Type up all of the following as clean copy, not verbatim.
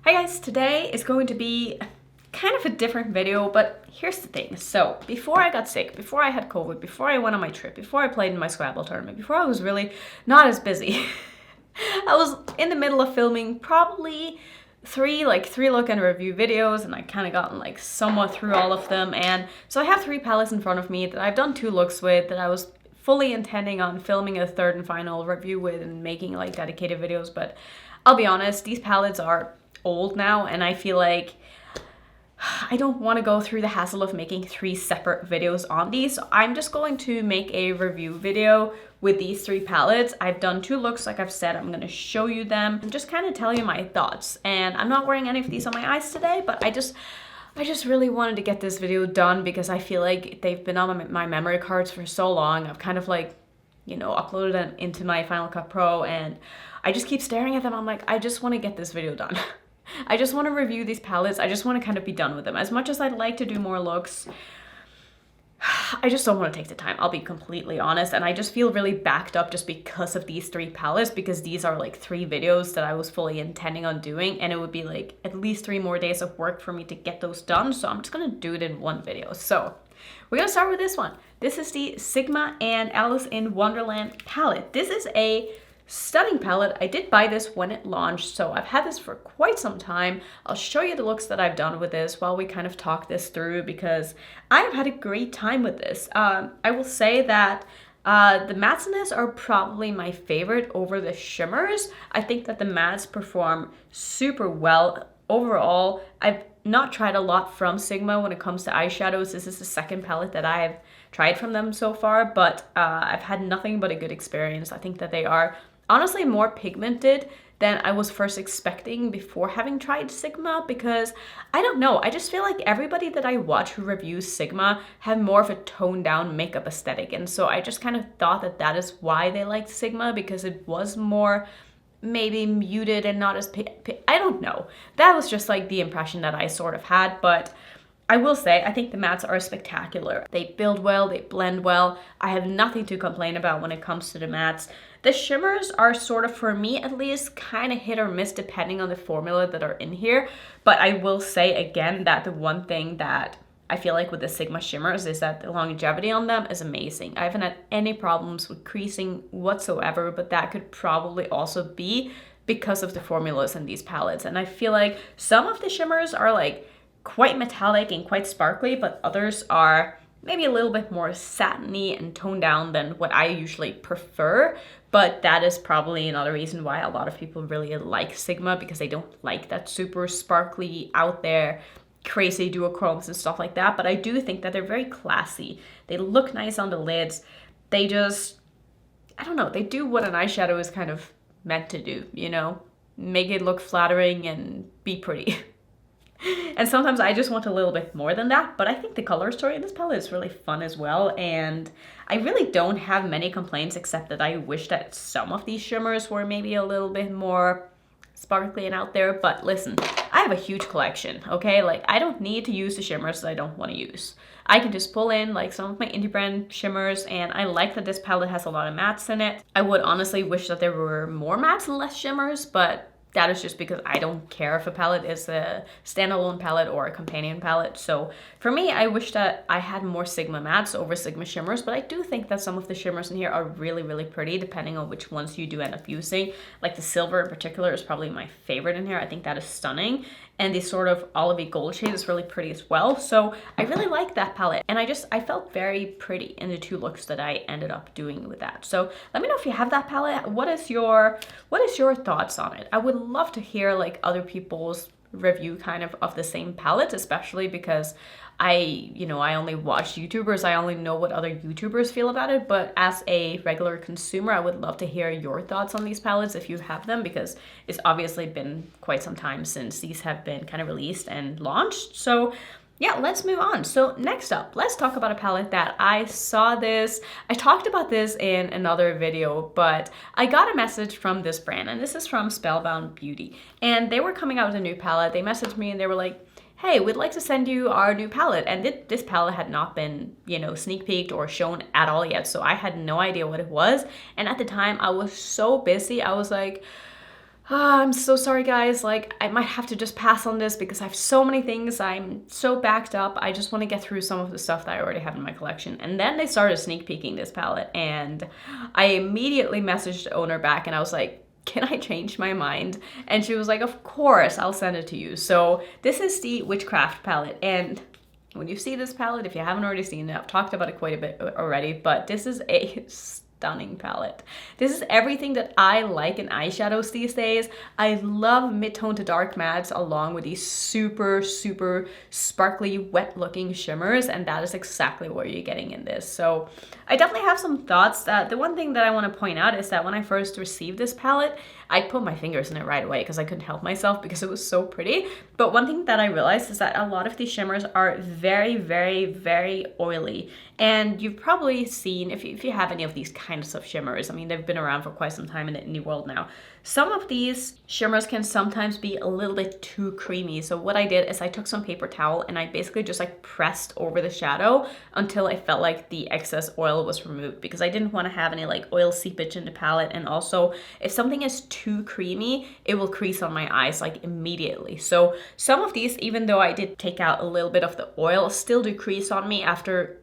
Hi guys, today is going to be kind of a different video, but here's the thing. So before I got sick, before I had COVID, before I went on my trip, before I played in my Scrabble tournament, before I was really not as busy, I was in the middle of filming probably three look and review videos, and I kind of gotten like somewhat through all of them. And so I have 3 palettes in front of me that I've done 2 looks with, that I was fully intending on filming a 3rd and final review with and making like dedicated videos. But I'll be honest, these palettes are old now, and I feel like I don't want to go through the hassle of making 3 separate videos on these. So I'm just going to make a review video with these 3 palettes. I've done 2 looks, like I've said. I'm going to show you them and just kind of tell you my thoughts. And I'm not wearing any of these on my eyes today, but I just really wanted to get this video done because I feel like they've been on my memory cards for so long. I've kind of like, you know, uploaded them into my Final Cut Pro, and I just keep staring at them. I'm like, I just want to get this video done. I just want to review these palettes. I just want to kind of be done with them. As much as I'd like to do more looks, I just don't want to take the time. I'll be completely honest. And I just feel really backed up just because of these 3 palettes, because these are like 3 videos that I was fully intending on doing. And it would be like at least 3 more days of work for me to get those done. So I'm just going to do it in one video. So we're going to start with this one. This is the Sigma and Alice in Wonderland palette. This is a stunning palette. I did buy this when it launched, so I've had this for quite some time. I'll show you the looks that I've done with this while we kind of talk this through, because I have had a great time with this. I will say that the mattes in this are probably my favorite over the shimmers. I think that the mattes perform super well. Overall, I've not tried a lot from Sigma when it comes to eyeshadows. This is the 2nd palette that I've tried from them so far, but I've had nothing but a good experience. I think that they are honestly more pigmented than I was first expecting before having tried Sigma, because I don't know, I just feel like everybody that I watch who reviews Sigma have more of a toned down makeup aesthetic, and so I just kind of thought that that is why they liked Sigma, because it was more maybe muted and not as I don't know. That was just like the impression that I sort of had, but I will say, I think the mattes are spectacular. They build well, they blend well. I have nothing to complain about when it comes to the mattes. The shimmers are sort of, for me at least, kind of hit or miss depending on the formula that are in here. But I will say again that the one thing that I feel like with the Sigma shimmers is that the longevity on them is amazing. I haven't had any problems with creasing whatsoever, but that could probably also be because of the formulas in these palettes. And I feel like some of the shimmers are like quite metallic and quite sparkly, but others are maybe a little bit more satiny and toned down than what I usually prefer. But that is probably another reason why a lot of people really like Sigma, because they don't like that super sparkly, out there, crazy duochromes and stuff like that. But I do think that they're very classy. They look nice on the lids. They just, I don't know, they do what an eyeshadow is kind of meant to do, you know? Make it look flattering and be pretty. And sometimes I just want a little bit more than that, but I think the color story in this palette is really fun as well, and I really don't have many complaints, except that I wish that some of these shimmers were maybe a little bit more sparkly and out there. But listen, I have a huge collection, okay? Like, I don't need to use the shimmers that I don't want to use. I can just pull in like some of my indie brand shimmers, and I like that this palette has a lot of mattes in it. I would honestly wish that there were more mattes and less shimmers, but that is just because I don't care if a palette is a standalone palette or a companion palette. So for me, I wish that I had more Sigma mattes over Sigma shimmers, but I do think that some of the shimmers in here are really, really pretty, depending on which ones you do end up using. Like the silver in particular is probably my favorite in here. I think that is stunning. And the sort of olivey gold shade is really pretty as well. So I really like that palette. And I felt very pretty in the 2 looks that I ended up doing with that. So let me know if you have that palette. What is your thoughts on it? I would love to hear like other people's review kind of the same palette, especially because I only watch YouTubers. I only know what other YouTubers feel about it, but as a regular consumer, I would love to hear your thoughts on these palettes if you have them, because it's obviously been quite some time since these have been kind of released and launched. So yeah, let's move on. So next up, let's talk about a palette that I talked about this in another video, but I got a message from this brand, and this is from Spellbound Beauty, and they were coming out with a new palette. They messaged me and they were like, hey, we'd like to send you our new palette. And this palette had not been, sneak peeked or shown at all yet. So I had no idea what it was. And at the time I was so busy. I was like, I'm so sorry guys, like I might have to just pass on this because I have so many things. I'm so backed up. I just want to get through some of the stuff that I already have in my collection. And then they started sneak peeking this palette and I immediately messaged the owner back and I was like, can I change my mind? And she was like, of course, I'll send it to you. So this is the Witchcraft palette, and when you see this palette, if you haven't already seen it, I've talked about it quite a bit already, but this is a stunning palette. This is everything that I like in eyeshadows these days. I love mid-tone to dark mattes along with these super, super sparkly, wet looking shimmers, and that is exactly what you're getting in this. So I definitely have some thoughts. That the one thing that I want to point out is that when I first received this palette, I put my fingers in it right away because I couldn't help myself because it was so pretty. But one thing that I realized is that a lot of these shimmers are very, very, very oily. And you've probably seen, if you have any of these kinds of shimmers, I mean, they've been around for quite some time in the indie world now. Some of these shimmers can sometimes be a little bit too creamy. So what I did is I took some paper towel and I basically just like pressed over the shadow until I felt like the excess oil was removed, because I didn't want to have any like oil seepage in the palette. And also if something is too creamy, it will crease on my eyes like immediately. So some of these, even though I did take out a little bit of the oil, still do crease on me after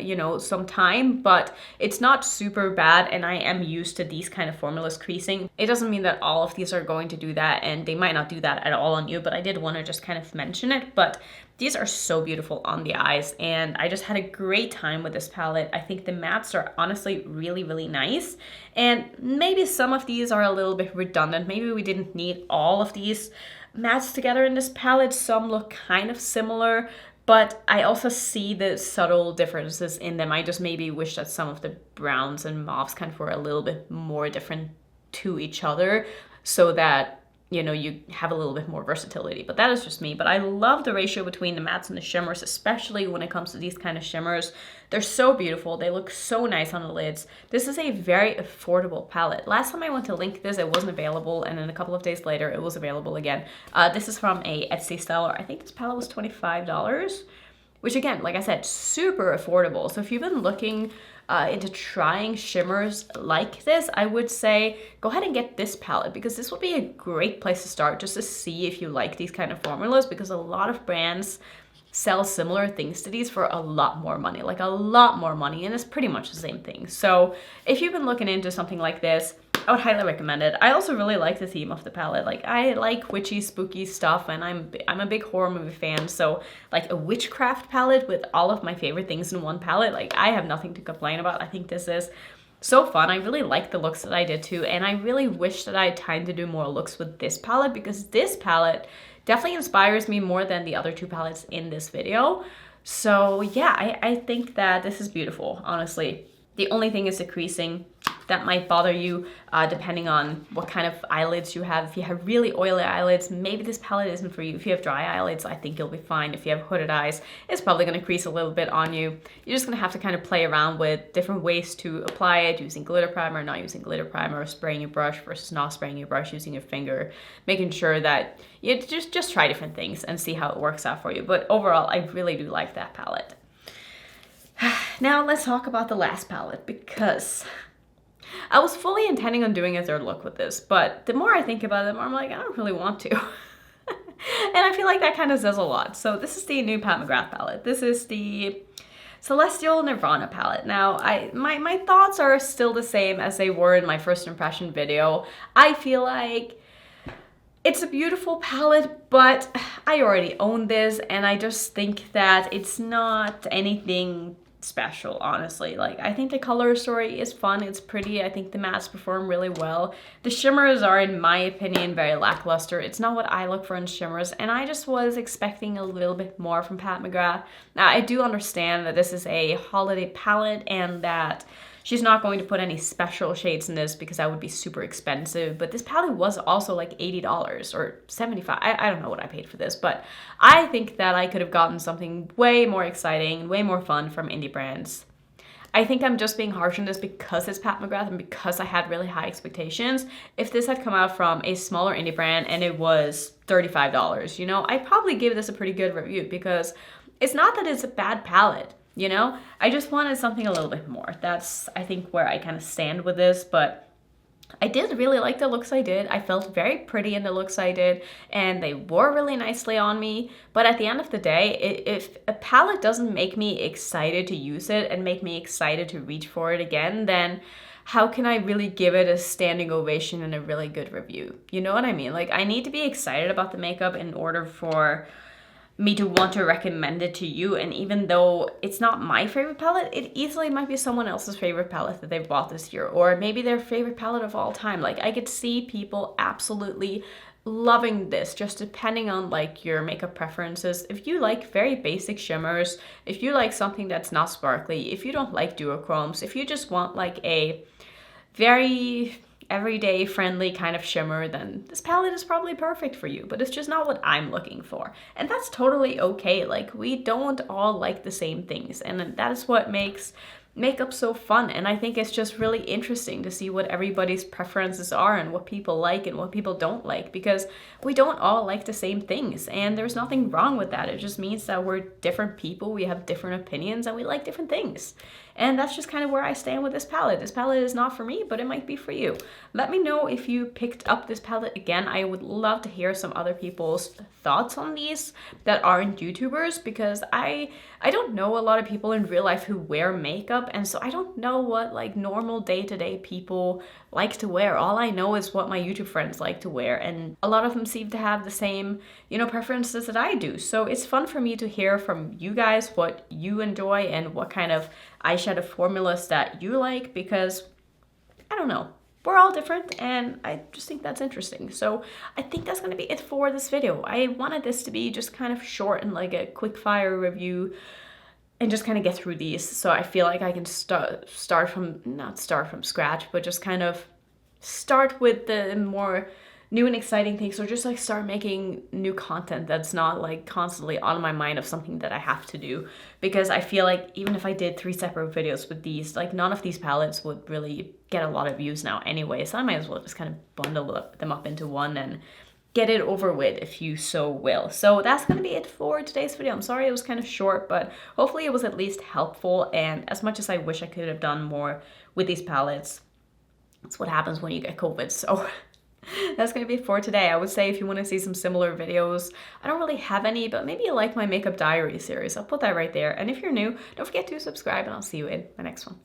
you know, some time, but it's not super bad, and I am used to these kind of formulas creasing. It doesn't mean that all of these are going to do that, and they might not do that at all on you, but I did want to just kind of mention it. But these are so beautiful on the eyes, and I just had a great time with this palette. I think the mattes are honestly really, really nice, and maybe some of these are a little bit redundant. Maybe we didn't need all of these mattes together in this palette. Some look kind of similar, but I also see the subtle differences in them. I just maybe wish that some of the browns and mauves kind of were a little bit more different to each other so that, you know, you have a little bit more versatility. But that is just me. But I love the ratio between the mattes and the shimmers, especially when it comes to these kind of shimmers. They're so beautiful. They look so nice on the lids. This is a very affordable palette. Last time I went to link this, it wasn't available, and then a couple of days later, it was available again. This is from a Etsy seller. I think this palette was $25, which again, like I said, super affordable. So if you've been looking into trying shimmers like this, I would say go ahead and get this palette, because this would be a great place to start just to see if you like these kind of formulas, because a lot of brands sell similar things to these for a lot more money, like a lot more money, and it's pretty much the same thing. So if you've been looking into something like this, I would highly recommend it. I also really like the theme of the palette. Like, I like witchy, spooky stuff, and I'm a big horror movie fan, so like a witchcraft palette with all of my favorite things in one palette, like I have nothing to complain about. I think this is so fun. I really like the looks that I did too, and I really wish that I had time to do more looks with this palette, because this palette definitely inspires me more than the other two palettes in this video. So yeah, I think that this is beautiful, honestly. The only thing is the creasing. That might bother you depending on what kind of eyelids you have. If you have really oily eyelids, maybe this palette isn't for you. If you have dry eyelids, I think you'll be fine. If you have hooded eyes, it's probably going to crease a little bit on you. You're just going to have to kind of play around with different ways to apply it, using glitter primer, not using glitter primer, spraying your brush versus not spraying your brush, using your finger, making sure that you just try different things and see how it works out for you. But overall, I really do like that palette. Now let's talk about the last palette, because I was fully intending on doing a third look with this, but the more I think about it, the more I'm like, I don't really want to. And I feel like that kind of says a lot. So this is the new Pat McGrath palette. This is the Celestial Nirvana palette. Now, my thoughts are still the same as they were in my first impression video. I feel like it's a beautiful palette, but I already own this, and I just think that it's not anything special, honestly. Like, I think the color story is fun, it's pretty, I think the mattes perform really well. The shimmers are, in my opinion, very lackluster. It's not what I look for in shimmers, and I just was expecting a little bit more from Pat McGrath. Now, I do understand that this is a holiday palette and that she's not going to put any special shades in this because that would be super expensive, but this palette was also like $80 or $75. I don't know what I paid for this, but I think that I could have gotten something way more exciting, way more fun from indie brands. I think I'm just being harsh on this because it's Pat McGrath and because I had really high expectations. If this had come out from a smaller indie brand and it was $35, you know, I'd probably give this a pretty good review, because it's not that it's a bad palette. You know, I just wanted something a little bit more. That's, I think, where I kind of stand with this. But I did really like the looks I did. I felt very pretty in the looks I did, and they wore really nicely on me. But at the end of the day, if a palette doesn't make me excited to use it and make me excited to reach for it again, then how can I really give it a standing ovation and a really good review? You know what I mean? Like, I need to be excited about the makeup in order for me to want to recommend it to you. And even though it's not my favorite palette, it easily might be someone else's favorite palette that they've bought this year, or maybe their favorite palette of all time. Like, I could see people absolutely loving this, just depending on like your makeup preferences. If you like very basic shimmers, if you like something that's not sparkly, if you don't like duochromes, if you just want like a very everyday friendly kind of shimmer, then this palette is probably perfect for you, but it's just not what I'm looking for. And that's totally okay. Like, we don't all like the same things, and that is what makes makeup so fun. And I think it's just really interesting to see what everybody's preferences are and what people like and what people don't like, because we don't all like the same things, and there's nothing wrong with that. It just means that we're different people, we have different opinions, and we like different things. And that's just kind of where I stand with this palette. This palette is not for me, but it might be for you. Let me know if you picked up this palette again. I would love to hear some other people's thoughts on these that aren't YouTubers, because I don't know a lot of people in real life who wear makeup, and so I don't know what like normal day-to-day people like to wear. All I know is what my YouTube friends like to wear, and a lot of them seem to have the same, you know, preferences that I do. So it's fun for me to hear from you guys what you enjoy and what kind of eyeshadow formulas that you like, because I don't know, we're all different, and I just think that's interesting. So I think that's gonna be it for this video. I wanted this to be just kind of short and like a quick fire review and just kind of get through these, so I feel like I can start from, not start from scratch, but just kind of start with the more new and exciting things, or just like start making new content that's not like constantly on my mind of something that I have to do. Because I feel like even if I did 3 separate videos with these, like none of these palettes would really get a lot of views now anyway, so I might as well just kind of bundle them up into one and get it over with, if you so will. So that's gonna be it for today's video. I'm sorry it was kind of short, but hopefully it was at least helpful. And as much as I wish I could have done more with these palettes, that's what happens when you get COVID. So that's gonna be it for today. I would say if you want to see some similar videos, I don't really have any, but maybe you like my makeup diary series. I'll put that right there. And if you're new, don't forget to subscribe, and I'll see you in my next one.